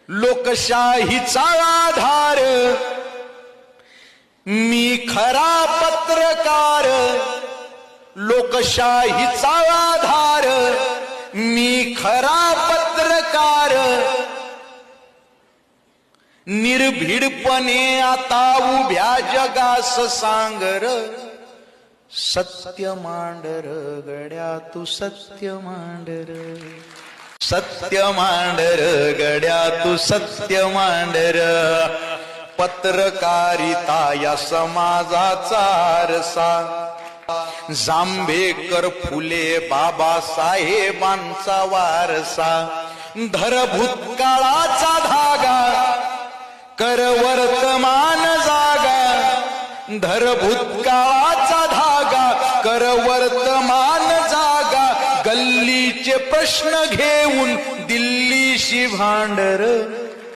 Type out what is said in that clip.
लोकशाहीचा आधार, मी खरा पत्रकार. लोकशाहीचा आधार, मी खरा पत्रकार. निर्भीडपणे आता उभ्या जगास सांगर, सत्य मांडर गड्या तू सत्य मांडर. सत्य मांडर गड्या तू सत्य मांडर. पत्रकारिता या समाजाचा आरसा, जांभेकर फुले बाबासाहेबांचा वारसा. धर भूतकाळाचा धागा, कर वर्तमान जागा. धर भूतकाळाचा धागा, कर वर्तमान जागा. गल्लीचे प्रश्न घेऊन दिल्लीशी भांडर,